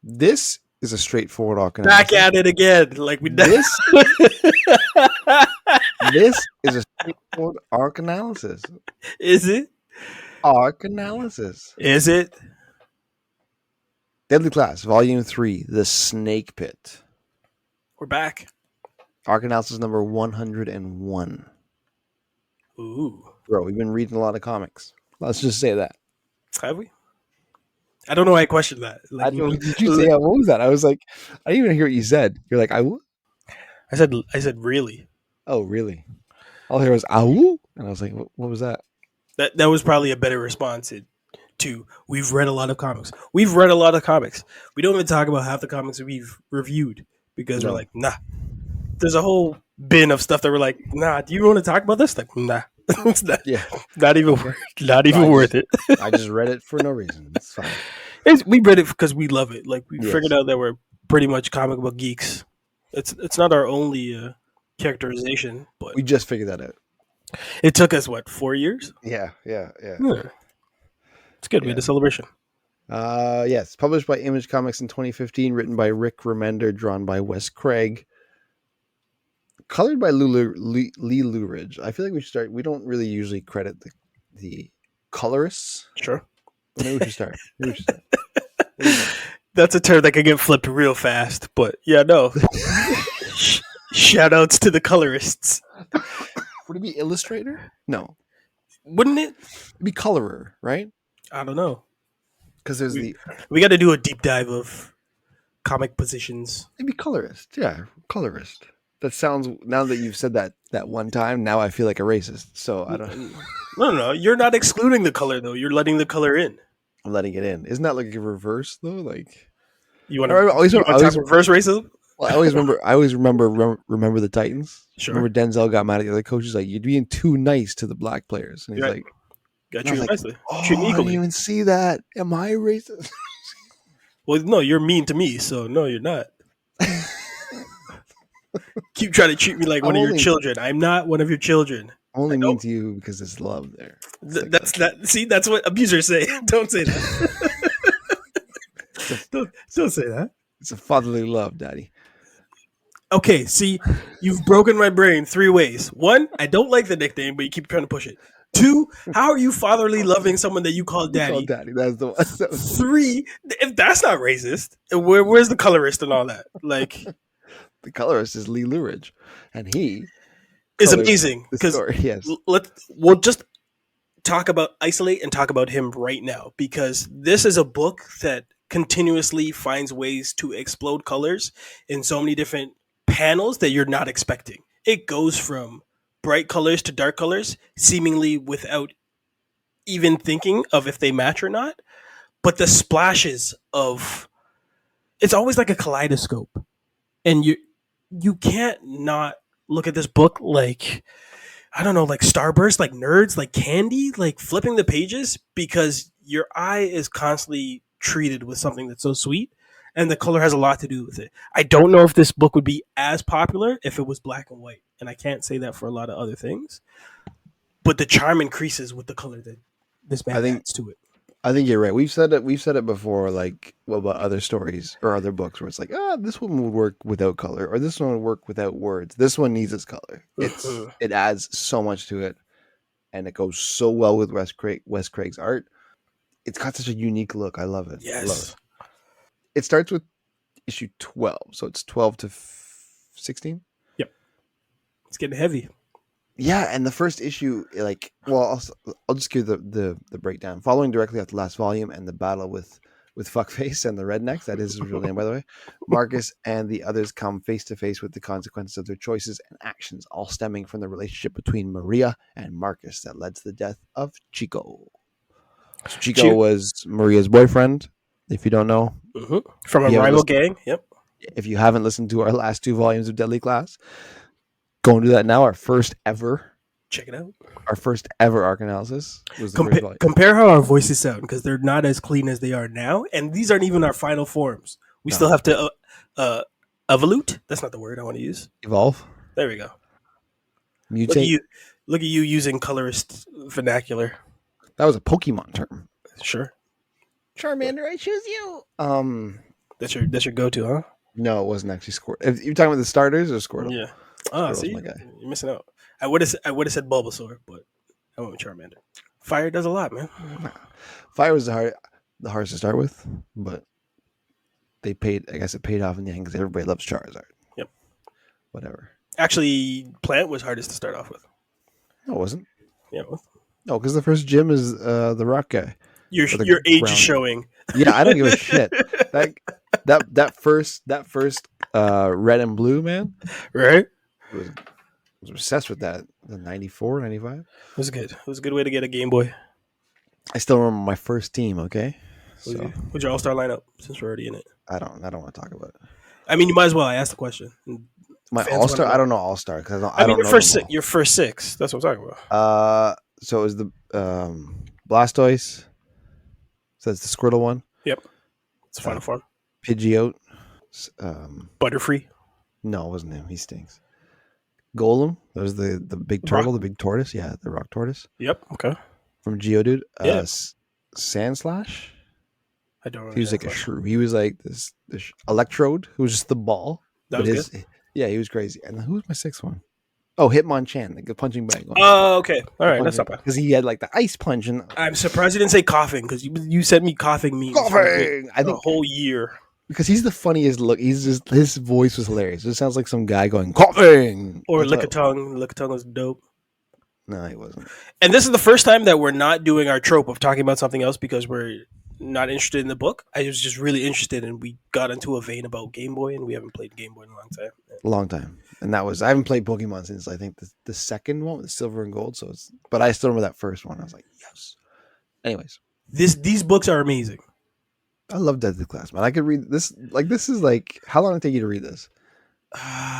This is a straightforward arc Back analysis. at it again, like we did. This is a straightforward arc analysis. Is it? Arc analysis. Is it? Deadly Class, Volume 3, The Snake Pit. We're back. Arc analysis number 101. Ooh. Bro, we've been reading a lot of comics. Let's just say that. Have we? I don't know why I questioned that. Like, I don't know. Did you say what was that? I was like, I didn't even hear what you said. You're like, I said really. Oh, really? All I hear was "ow," and I was like, "What was that?" That was probably a better response to we've read a lot of comics. We've read a lot of comics. We don't even talk about half the comics we've reviewed because we're like, nah. There's a whole bin of stuff that we're like, nah. Do you want to talk about this? Like, nah. It's not even worth it. I just read it for no reason. It's fine. We read it because we love it. Like we figured out that we're pretty much comic book geeks. It's not our only characterization, but we just figured that out. It took us 4 years? Yeah. It's good. We had a celebration. Yes, published by Image Comics in 2015, written by Rick Remender, drawn by Wes Craig, colored by Lee Luridge. I feel like we should start. We don't really usually credit the colorists. Sure. Maybe we should start. That's a term that can get flipped real fast, but yeah, no. Shout outs to the colorists. Would it be illustrator? No. Wouldn't it? It'd be colorer, right? I don't know. Because there's we got to do a deep dive of comic positions. It'd be colorist. Yeah, colorist. That sounds, now that you've said that one time, now I feel like a racist. So I don't. No. You're not excluding the color though. You're letting the color in. I'm letting it in. Isn't that like a reverse though? Like you want to reverse racism? Well, I always remember the Titans. Sure. Remember Denzel got mad at the other coaches like, "You're being too nice to the black players," and he's like, "Got you nicely. Treat me equally." I didn't even see that. Am I racist? Well, no, you're mean to me, so no, you're not. Keep trying to treat me like one of your children. I'm not one of your children. I'm only mean to you because there's love there. See, that's what abusers say. Don't say that. don't say that. It's a fatherly love, Daddy. Okay, see, you've broken my brain 3 ways. 1, I don't like the nickname, but you keep trying to push it. 2, how are you fatherly loving someone that you call daddy? Daddy, that's the one. 3, if that's not racist, where's the colorist and all that? Like, the colorist is Lee Luridge, and he is amazing because yes. We'll just isolate and talk about him right now because this is a book that continuously finds ways to explode colors in so many different panels that you're not expecting. It goes from bright colors to dark colors, seemingly without even thinking of if they match or not. But the splashes of it's always like a kaleidoscope. And you can't not look at this book like, I don't know, like starburst, like nerds, like candy, like flipping the pages because your eye is constantly treated with something that's so sweet, and the color has a lot to do with it. I don't know if this book would be as popular if it was black and white, and I can't say that for a lot of other things, but the charm increases with the color that this man adds to it. I think you're right. We've said it before, like about other stories or other books where it's like, this one would work without color, or this one would work without words. This one needs its color. It adds so much to it, and it goes so well with Wes Craig's art. It's got such a unique look. I love it. Yes. I love it. It starts with issue 12, so it's 12 to 16. Yep. It's getting heavy. Yeah, and the first issue, like, well, I'll just give the breakdown. Following directly after the last volume and the battle with Fuckface and the Rednecks, that is his real name, by the way, Marcus and the others come face to face with the consequences of their choices and actions, all stemming from the relationship between Maria and Marcus that led to the death of Chico. So Chico was Maria's boyfriend, if you don't know. Mm-hmm. From a rival gang, yep. If you haven't listened to our last 2 volumes of Deadly Class, go and do that now. Our first ever. Check it out. Our first ever arc analysis was the first volume. Compare how our voices sound, because they're not as clean as they are now, and these aren't even our final forms. We still have to evolute. That's not the word I want to use. Evolve. There we go. Mutate. Look at you using colorist vernacular. That was a Pokemon term. Sure. Charmander, I choose you. That's your go-to, huh? No, it wasn't actually Squirtle. If you're talking about the starters or Squirtle, Yeah. Ah, Squirtle's see, my guy. you're missing out. I would have said Bulbasaur, but I went with Charmander. Fire does a lot, man. Nah. Fire was the hardest to start with, but they paid. I guess it paid off in the end because everybody loves Charizard. Yep. Whatever. Actually, Plant was hardest to start off with. No, it wasn't. Yeah, well, No, because the first gym is the rock guy your or the your age is ground guy. showing. Yeah, I don't give a shit. That that first red and blue man Right? was obsessed with that. The 94, 95. It was good. It was a good way to get a Game Boy. I still remember my first team. Okay, so What's your all-star lineup? Since we're already in it, I don't want to talk about it. I mean, you might as well. I asked the question. My Fans all want to star. know. I don't know all star because I I mean, don't know them all. your first six. That's what I'm talking about. So it was the Blastoise. So that's the Squirtle one. Yep, it's Uh, final form. Pidgeot. Butterfree. No, it wasn't him. He stinks. Golem. That was the big turtle, the big tortoise. Yeah, the rock tortoise Yep. Okay. from Geodude. Yeah. Sandslash. I don't. He was like a shrew. He was like this Electrode, who was just the ball. That was good. Yeah, he was crazy. And who was my sixth one? Oh, Hitmonchan, like the punching bag. Oh, okay. All right, that's not bad. Because he had like the ice punch and I'm surprised you didn't say coughing because you sent me coughing memes for coughing. I a think whole year. because he's the funniest look. He's just his voice was hilarious. It sounds like some guy going coughing. Or That's lick a what- tongue. Lick a tongue was dope. No, he wasn't. And this is the first time that we're not doing our trope of talking about something else because we're not interested in the book. I was just really interested, and we got into a vein about Game Boy, and we haven't played Game Boy in a long time. A long time. And that was I haven't played Pokemon since I think the second one with Silver and Gold. So it's but I still remember that first one. I was like, yes. Anyways, These books are amazing. I love Deadly Class, man. I could read this. Like this is like how long did it take you to read this?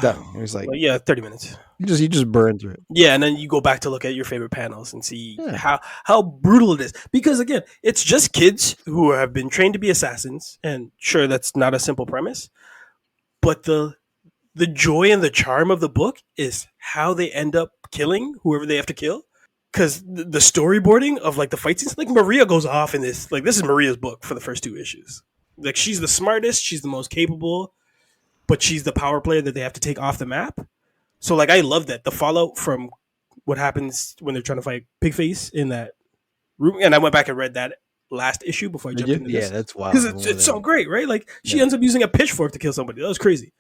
Done. It was like Well, yeah, 30 minutes. you just burn through it. Yeah, and then you go back to look at your favorite panels and see Yeah. how brutal it is. Because again, it's just kids who have been trained to be assassins, and sure, that's not a simple premise, but the joy and the charm of the book is how they end up killing whoever they have to kill. Because the storyboarding of like the fight scenes, like Maria goes off in this. Like this is Maria's book for the first two issues. Like she's the smartest, she's the most capable, but she's the power player that they have to take off the map. So like I love that the fallout from what happens when they're trying to fight Pigface in that room. And I went back and read that last issue before I jumped into this. Yeah, that's wild. Because it's so great, right? Like she ends up using a pitchfork to kill somebody. That was crazy.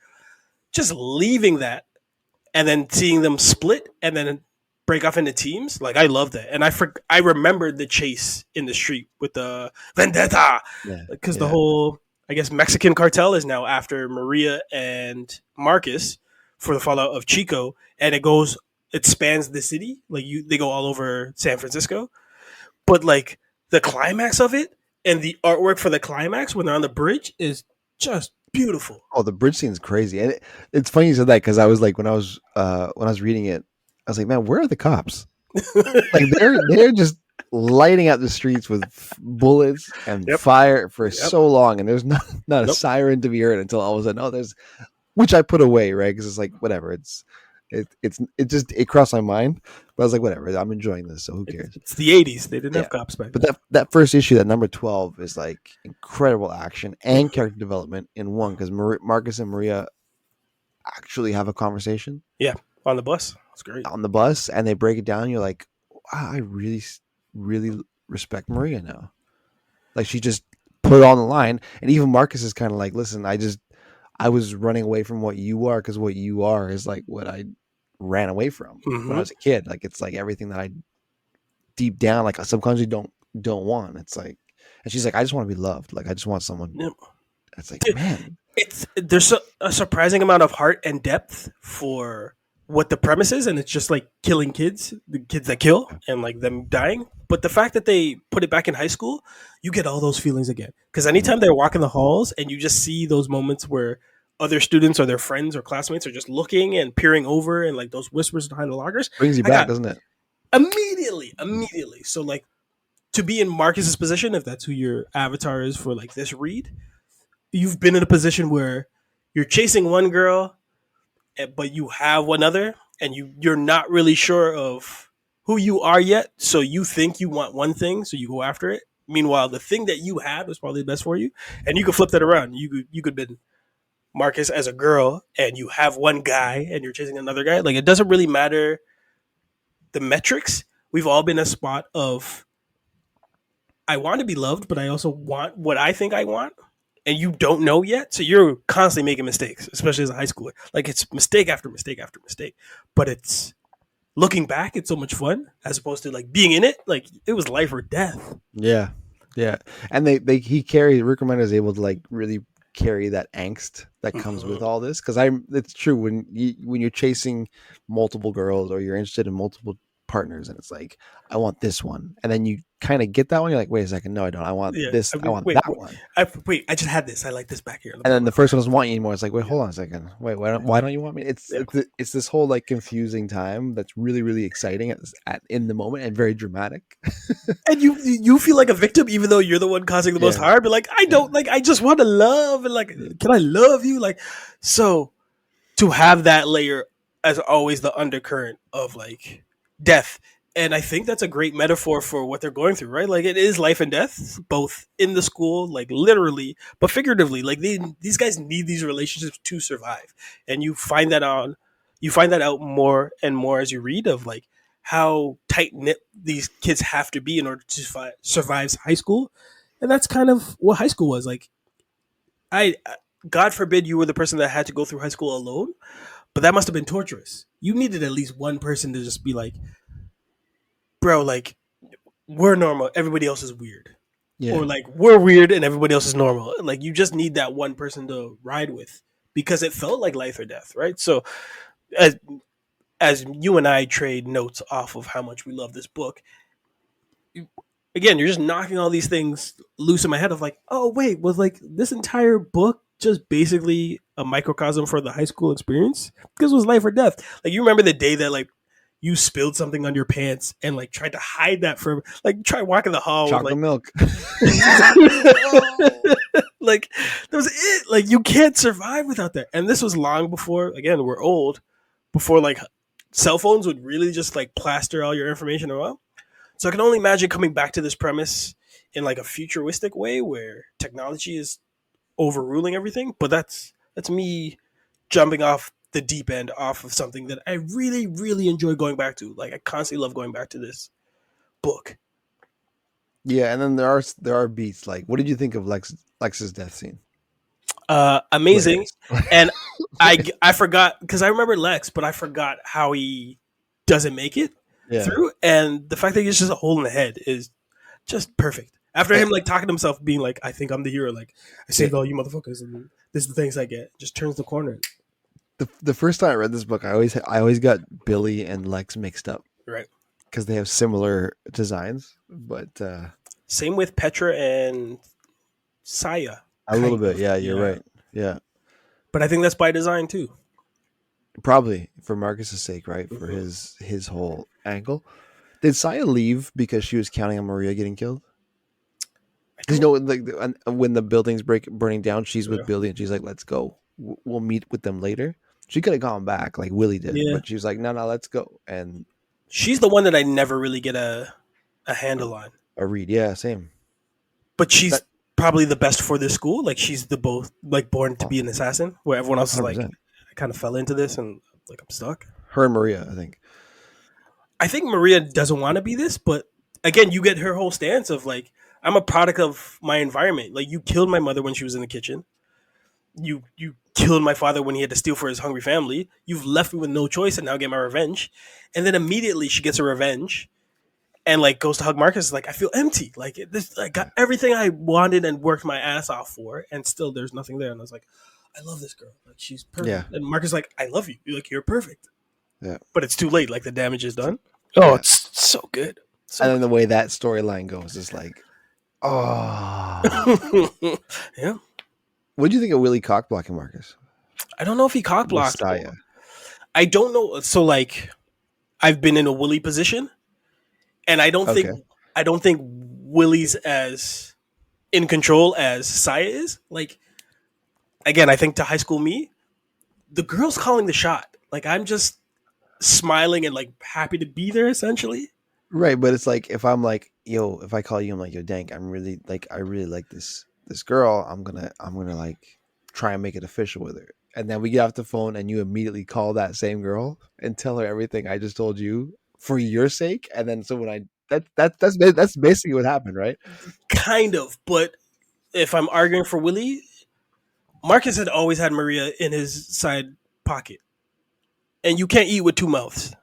Just leaving that and then seeing them split and then break off into teams, like I love that. And I remembered the chase in the street with the vendetta because the whole I guess Mexican cartel is now after Maria and Marcus for the fallout of Chico, and it spans the city. Like they go all over San Francisco, but like the climax of it and the artwork for the climax when they're on the bridge is just beautiful. Oh, the bridge scene is crazy, and it's funny you said that because I was like when I was reading it, I was like, man, where are the cops? Like they're just lighting out the streets with bullets and fire for so long, and there's not a siren to be heard until all of a sudden, oh, there's, which I put away, right? Because it's like whatever, it crossed my mind, but I was like, whatever, I'm enjoying this, so who cares? It's the '80s; they didn't have cops back then. But that first issue, that number 12, is like incredible action and character development in one because Marcus and Maria actually have a conversation. Yeah, on the bus. It's great. On the bus, and they break it down. You're like, wow, I really, really respect Maria now. Like she just put it on the line, and even Marcus is kind of like, listen, I was running away from what you are because what you are is like what I ran away from when I was a kid. Like it's like everything that I deep down, like subconsciously don't want. It's like, and she's like, I just want to be loved. Like I just want someone. Yep. It's like, man, there's a surprising amount of heart and depth for what the premise is, and it's just like killing kids, the kids that kill, and like them dying. But the fact that they put it back in high school, you get all those feelings again. Because anytime they're walking the halls and you just see those moments where other students or their friends or classmates are just looking and peering over, and like those whispers behind the lockers, brings you back, doesn't it? Immediately. So like to be in Marcus's position, if that's who your avatar is for like this read, you've been in a position where you're chasing one girl, but you have another, and you're not really sure of who you are yet. So you think you want one thing, so you go after it, Meanwhile, the thing that you had was probably the best for you, and you could flip that around. You could been Marcus as a girl, and you have one guy, and you're chasing another guy. Like it doesn't really matter the metrics. We've all been a spot of I want to be loved, but I also want what I think I want, and you don't know yet, so you're constantly making mistakes, especially as a high schooler. Like it's mistake after mistake after mistake, but it's looking back, it's so much fun as opposed to like being in it. Like it was life or death. Yeah, yeah, and they he carries Rick Remender is able to like really carry that angst that comes with Mhm. all this because it's true when you're chasing multiple girls or you're interested in multiple partners and it's like I want this one and then you kind of get that one you're like wait a second no I don't I want Yeah. this I I mean, want that one wait. I just had this. I like this back here on the and then bottom. the first one doesn't want you anymore it's like wait Yeah. hold on a second wait Yeah. why don't you want me Yeah. it's this whole like confusing time that's really really exciting at in the moment and very dramatic. And you feel like a victim, even though you're the one causing the most Yeah, harm. But like, I yeah, don't like. I just want to love and like, yeah. can I love you? Like, so to have that layer as always the undercurrent of like death. And I think that's a great metaphor for what they're going through, right? Like it is life and death, both in the school, like literally, but figuratively. Like these guys need these relationships to survive, and you find that out more and more as you read of like how tight knit these kids have to be in order to survive high school, and that's kind of what high school was like. I God forbid you were the person that had to go through high school alone, but that must have been torturous. You needed at least one person to just be like, bro, like we're normal, everybody else is weird. Yeah. Or like we're weird and everybody else is normal. Like you just need that one person to ride with because it felt like life or death, right? So as as you and I trade notes off of how much we love this book, again, you're just knocking all these things loose in my head of like, oh wait, was like this entire book just basically a microcosm for the high school experience? Because it was life or death. Like you remember the day that like you spilled something on your pants and like tried to hide that for like try walking the hall with Chocolate like milk. like that was it. Like you can't survive without that. And this was long before again, we're old, before like cell phones would really just like plaster all your information around. So I can only imagine coming back to this premise in like a futuristic way where technology is overruling everything. But that's me jumping off the deep end off of something that I really, really enjoy going back to. Like I constantly love going back to this book. Yeah, and then there are beats. Like, what did you think of Lex's death scene? Amazing. Hilarious. And I forgot because I remember Lex, but I forgot how he doesn't make it Yeah, through. And the fact that he's just a hole in the head is just perfect. After and, him like talking to himself, being like, "I think I'm the hero. Like I yeah. saved all you motherfuckers, and this is the things I get." Just turns the corner. The first time I read this book, I always got Billy and Lex mixed up Right. because they have similar designs, but Same with Petra and Saya, a little kind bit. of. Yeah, you're Yeah. right. Yeah, But I think that's by design too. probably for Marcus's sake, right? For Mhm. his whole angle. Did Saya leave because she was counting on Maria getting killed? I Because don't. like when the buildings burning down, she's with Yeah. Billy and she's like, "Let's go. We'll meet with them later." She could have gone back like Willie did, Yeah. but she was like, "No, no, let's go." And She's the one that I never really get a handle on. a read, yeah, same. But she's That probably the best for this school. Like she's the both like born to be an assassin, where everyone else is hundred like, percent. I kind of fell into this and like I'm stuck. Her and Maria, I think. I think Maria doesn't want to be this, but again, you get her whole stance of like, I'm a product of my environment. Like you killed my mother when she was in the kitchen. You killed my father when he had to steal for his hungry family. You've left me with no choice and now get my revenge. And then immediately she gets her revenge and like goes to hug Marcus. Like I feel empty. Like this, I got everything I wanted and worked my ass off for, and still there's nothing there. And I was like, I love this girl. Like she's Yeah, perfect. And Marcus is like, I love you. You're like you're perfect. yeah, But it's too late. Like the damage is done. Oh, yeah. it's so good. So And then the way that storyline goes is like, oh. good. Yeah. What do you think of Willie cockblocking Marcus I don't know if he cock with blocked. Saya? I don't know. So like I've been in a Willie position, and Okay, I don't think Willie's as in control as Saya is. Like again, I think to high school me, the girl's calling the shot. Like I'm just smiling and like happy to be there essentially. right. But it's like if I'm like yo, if I call you, I'm like, yo, Dank, I really like this girl. I'm gonna like try and make it official with her. And then we get off the phone, and you immediately call that same girl and tell her everything I just told you for your sake. And then so when I that's basically what happened, right? Kind of, but if I'm arguing for Willie, Marcus had always had Maria in his side pocket, and you can't eat with two mouths.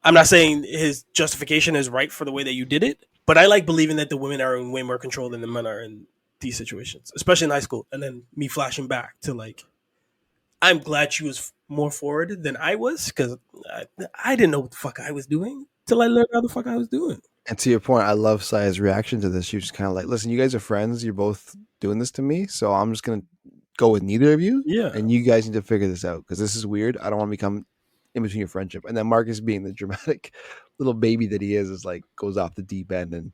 I'm not saying his justification is right for the way that you did it, but I like believing that the women are in way more control than the men are in these situations, especially in high school. And then me flashing back to like, I'm glad she was more forward than I was because I didn't know what the fuck I was doing till I learned how the fuck I was doing. And to your point, I love Saya's reaction to this. She was just kind of like, "Listen, you guys are friends. You're both doing this to me, so I'm just gonna go with neither of you, Yeah. and you guys need to figure this out because this is weird. I don't want to become in between your friendship." And then Marcus, being the dramatic little baby that he is like goes off the deep end and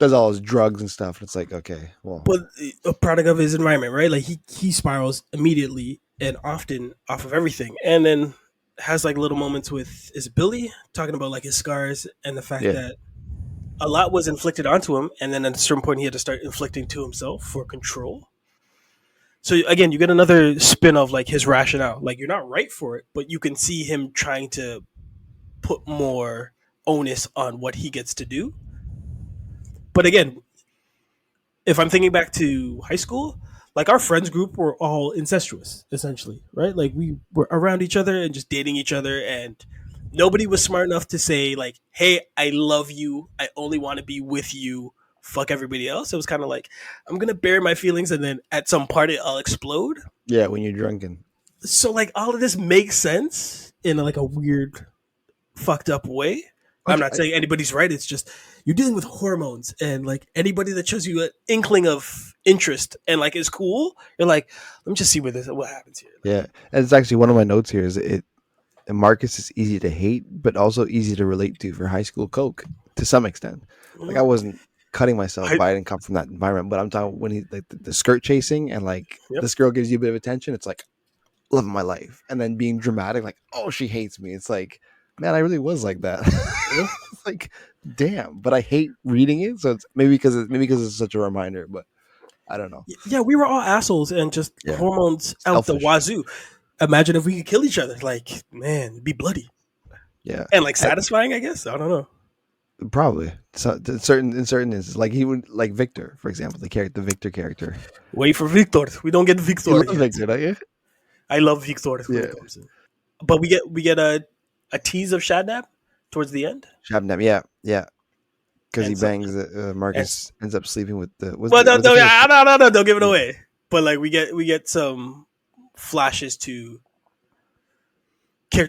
does all his drugs and stuff. And it's like, okay, well, But a product of his environment, right? Like he spirals immediately and often off of everything, and then has like little moments with is it Billy talking about like his scars and the fact yeah, that a lot was inflicted onto him, and then at a certain point he had to start inflicting to himself for control. So again, you get another spin of like his rationale. Like you're not right for it, but you can see him trying to put more onus on what he gets to do. But again, if I'm thinking back to high school, like our friends group were all incestuous, essentially, right? Like we were around each other and just dating each other, and nobody was smart enough to say like, "Hey, I love you. I only want to be with you. Fuck everybody else." It was kind of like I'm gonna bury my feelings, and then at some party I'll explode. yeah. When you're drunken, So like all of this makes sense in like a weird, fucked up way. I'm which not saying anybody's right. It's just you're dealing with hormones, and like anybody that shows you an inkling of interest and like is cool, you're like, let me just see what happens here. Like, yeah. And it's actually one of my notes here is it. Marcus is easy to hate, but also easy to relate to for high school coke to some extent. Like I wasn't cutting myself, I, but I didn't come from that environment. But I'm talking when he like the skirt chasing and like yep. this girl gives you a bit of attention. It's like love of my life, and then being dramatic, like oh she hates me. It's like man, I really was like that. Yeah. It's like damn, but I hate reading it. So it's maybe because it's such a reminder, but I don't know. Yeah, we were all assholes and just Yeah, hormones out the selfish. wazoo. Imagine if we could kill each other. Like, man, it'd be bloody Yeah, and like I, satisfying. I guess I don't know. probably so, in certain instances, like he would like Victor, for example, the Victor character. Wait for Victor. We don't get You Victor love yet. Victor, don't you? I love Victor when he Yeah, comes in, but we get a tease of Shadnab towards the end, Shabnam. Yeah, yeah, because he and so bangs. and Marcus ends up sleeping with the well, was the first. no, don't give it Yeah, away. But like we get some flashes to.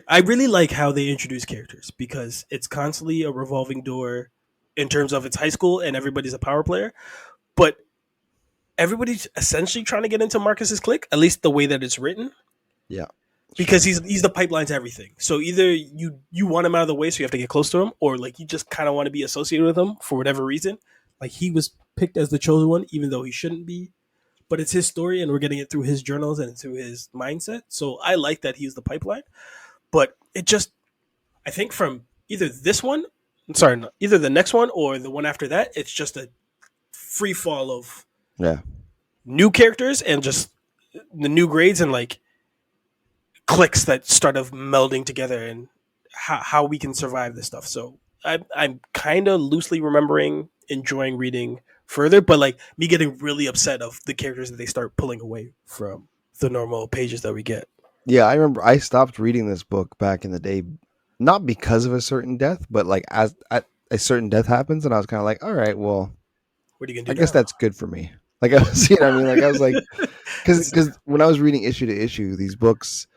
I really like how they introduce characters because it's constantly a revolving door in terms of it's high school and everybody's a power player, but everybody's essentially trying to get into Marcus's clique, at least the way that it's written, yeah, because sure. he's the pipeline to everything. So either you want him out of the way, so you have to get close to him, or like you just kind of want to be associated with him for whatever reason. Like he was picked as the chosen one, even though he shouldn't be. But it's his story, and we're getting it through his journals and through his mindset. So I like that he's the pipeline. But it just, I think from either this one, sorry, either the next one or the one after that, it's just a free fall of Yeah, new characters and just the new grades and like clicks that start of melding together and how we can survive this stuff. So I'm kind of loosely remembering enjoying reading further, but like me getting really upset of the characters that they start pulling away from the normal pages that we get. yeah. I remember I stopped reading this book back in the day, not because of a certain death, but like as a certain death happens, and I was kind of like, all right, well, What are you I gonna do guess now? that's good for me. Like I was, you know, what I mean, like I was like, because This is, because when I was reading issue to issue, these books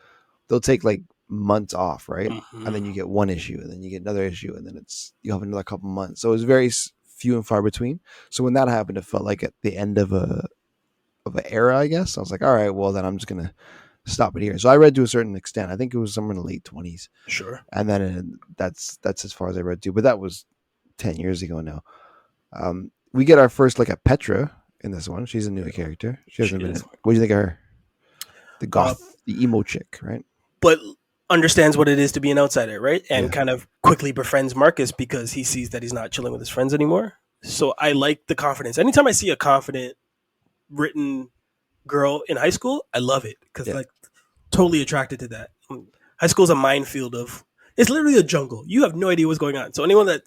they'll take like months off, right? And then mhm, you get one issue, and then you get another issue, and then you have another couple months. So it was very few and far between. So when that happened, it felt like at the end of an era, I guess. I was like, all right, well then I'm just gonna stop it here. So I read to a certain extent. I think it was somewhere in the late 20s, sure. and then that's as far as I read to. But that was 10 years ago now. We get our first look at Petra in this one. She's a new character. She She hasn't been is. in. What do you think of her? The Uh, goth, the emo chick, right? but understands what it is to be an outsider, right? And Yeah. kind of quickly befriends Marcus because he sees that he's not chilling with his friends anymore. So I like the confidence. Anytime I see a confident written girl in high school, I love it because Yeah. like totally attracted to that. High school is a minefield of it's literally a jungle. You have no idea what's going on. So anyone that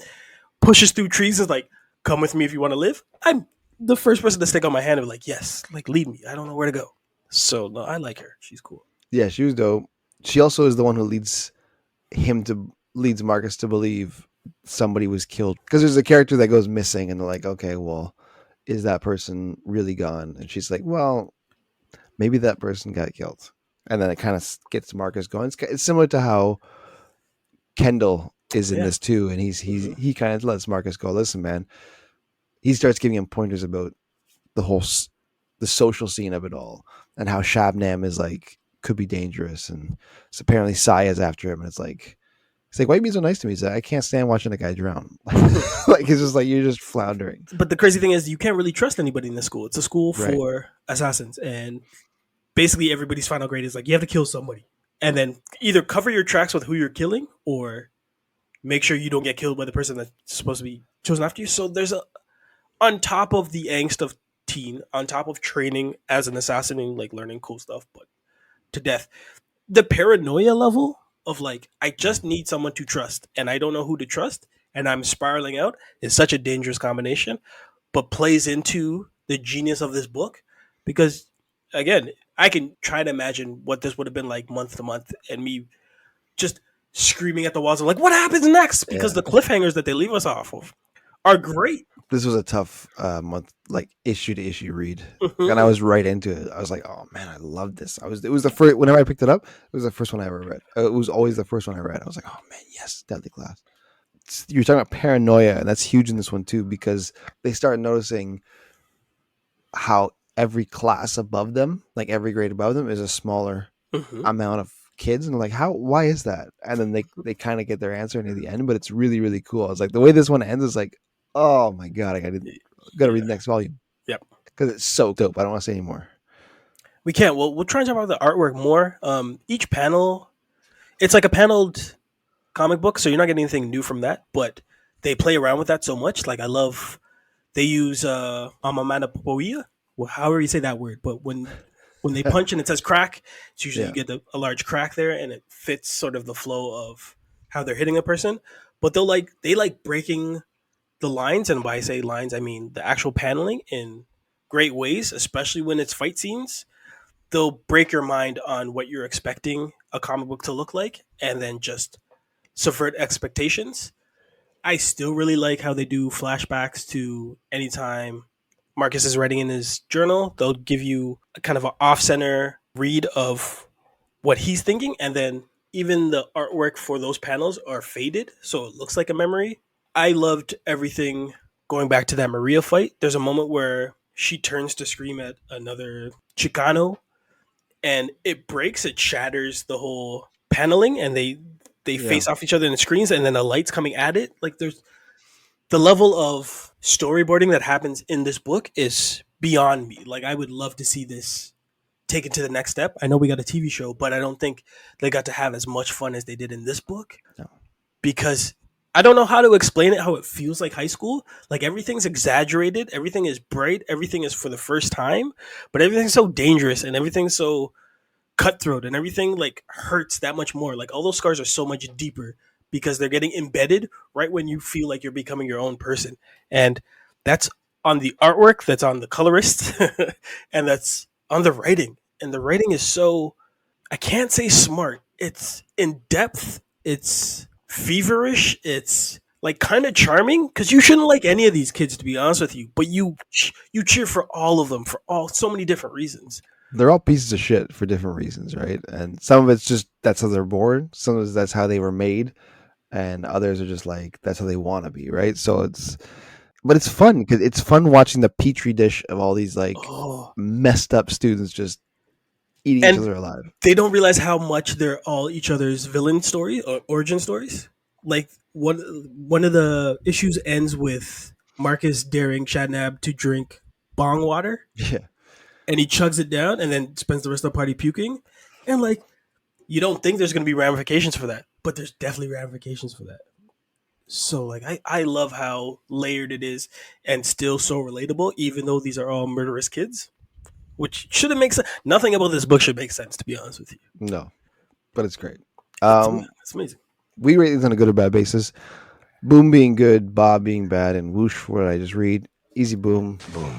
pushes through trees is like, come with me if you want to live. I'm the first person to stick on my hand and be like, yes, like lead me. I don't know where to go. So no, I like her. She's cool. Yeah, she was dope. She also is the one who leads Marcus to believe somebody was killed because there's a character that goes missing, and they're like, okay, well, is that person really gone? And she's like, well, maybe that person got killed, and then it kind of gets Marcus going. It's similar to how Kendall is in Yeah. this too, and Hmm. he kind of lets Marcus go. Listen, man, he starts giving him pointers about the whole the social scene of it all, and how Shabnam is like could be dangerous, and so apparently Saya's after him, and it's like, why are you being so nice to me? He's like, I can't stand watching a guy drown. Like it's just like you're just floundering, But the crazy thing is, you can't really trust anybody in this school. It's a school right? for assassins, and basically everybody's final grade is like you have to kill somebody, and then either cover your tracks with who you're killing, or make sure you don't get killed by the person that's supposed to be chosen after you. So there's a on top of the angst of teen, on top of training as an assassin and like learning cool stuff, but to death, the paranoia level of like I just need someone to trust, and I don't know who to trust, and I'm spiraling out is such a dangerous combination, but plays into the genius of this book because again, I can try to imagine what this would have been like month to month, and me just screaming at the walls of like, what happens next? Because Yeah, the cliffhangers that they leave us off of are great. this was a tough month, like issue to issue read, and I Mhm. was right into it. I was like, oh man, I love this. It was the first whenever I picked it up, it was the first one I ever read. It was always the first one I read. I was like, oh man, yes, Deadly Class. You're talking about paranoia, and that's huge in this one too because they start noticing how every class above them, like every grade above them, is a smaller Mhm. amount of kids, and they're like, how? Why is that? And then they kind of get their answer near the end, but it's really really cool. I was like, the way this one ends is like, oh my god, got to read Yeah. the next volume Yep. because it's so dope. I don't want to say anymore. We can't. We'll try and talk about the artwork more. Each panel, it's like a paneled comic book, so you're not getting anything new from that. But they play around with that so much. Like I love they use onomatopoeia, well, however you say that word. But when they punch and it says crack, it's usually you Yeah, get a large crack there, and it fits sort of the flow of how they're hitting a person. But they like breaking the lines, and by I say lines, I mean the actual paneling in great ways, especially when it's fight scenes. They'll break your mind on what you're expecting a comic book to look like, and then just subvert expectations. I still really like how they do flashbacks to anytime Marcus is writing in his journal. They'll give you a kind of an off center read of what he's thinking, and then even the artwork for those panels are faded, so it looks like a memory. I loved everything going back to that Maria fight. There's a moment where she turns to scream at another Chicano, and it breaks, it shatters the whole paneling, and they yeah. face off each other in the screens, and then the lights coming at it. Like there's the level of storyboarding that happens in this book is beyond me. Like I would love to see this taken to the next step. I know we got a TV show, but I don't think they got to have as much fun as they did in this book No. because I don't know how to explain it, how it feels like high school. Like everything's exaggerated, everything is bright, everything is for the first time, but everything's so dangerous and everything's so cutthroat and everything like hurts that much more. Like all those scars are so much deeper because they're getting embedded right when you feel like you're becoming your own person. And that's on the artwork, that's on the colorist, and that's on the writing. And the writing is so I can't say smart. It's in depth, it's feverish, it's like kind of charming because you shouldn't like any of these kids to be honest with you, but you cheer for all of them for all so many different reasons. They're all pieces of shit for different reasons, right? And some of it's just that's how they're born. Some of it's that's how they were made, and others are just like that's how they want to be, right? So but it's fun because it's fun watching the petri dish of all these like Oh, messed up students just eating each and other alive. they don't realize how much they're all each other's villain story or origin stories. Like one of the issues ends with Marcus daring Shadnab to drink bong water, Yeah, and he chugs it down, and then spends the rest of the party puking. And like you don't think there's going to be ramifications for that, but there's definitely ramifications for that. So like I love how layered it is and still so relatable, even though these are all murderous kids. Which shouldn't make sense. Nothing about this book should make sense, to be honest with you. No, but it's great. It's amazing. We rate these on a good or bad basis. Boom being good, Bob being bad, and whoosh for what I just read. Easy boom. Boom.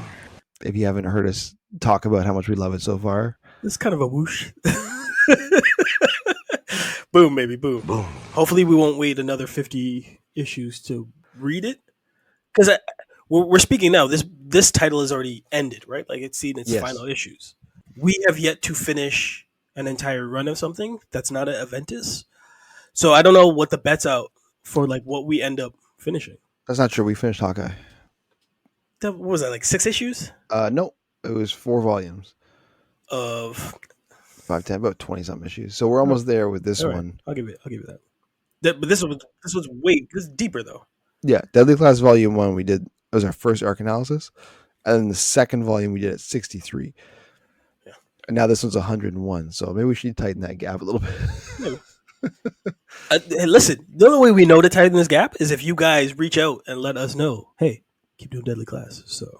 If you haven't heard us talk about how much we love it so far, It's kind of a whoosh. Boom, baby, boom. Boom. Hopefully, we won't wait another 50 issues to read it. Because we're speaking now. This title has already ended, right? Like it's seen its Yes. final issues. We have yet to finish an entire run of something that's not an Aventus. So I don't know what the bet's out for, like what we end up finishing. that's not true. We finished Hawkeye. What was that, like 6 issues No, it was 4 volumes, of? 5, 10, about 20 something issues. So we're almost there with this All right, one. I'll give you that. But this was way this is deeper though. Yeah, Deadly Class Volume 1 we did. It was our first arc analysis. And then the second volume we did at 63. Yeah. And now this one's 101. So maybe we should tighten that gap a little bit. Maybe. Hey, listen, the only way we know to tighten this gap is if you guys reach out and let us know, hey, keep doing Deadly Class. So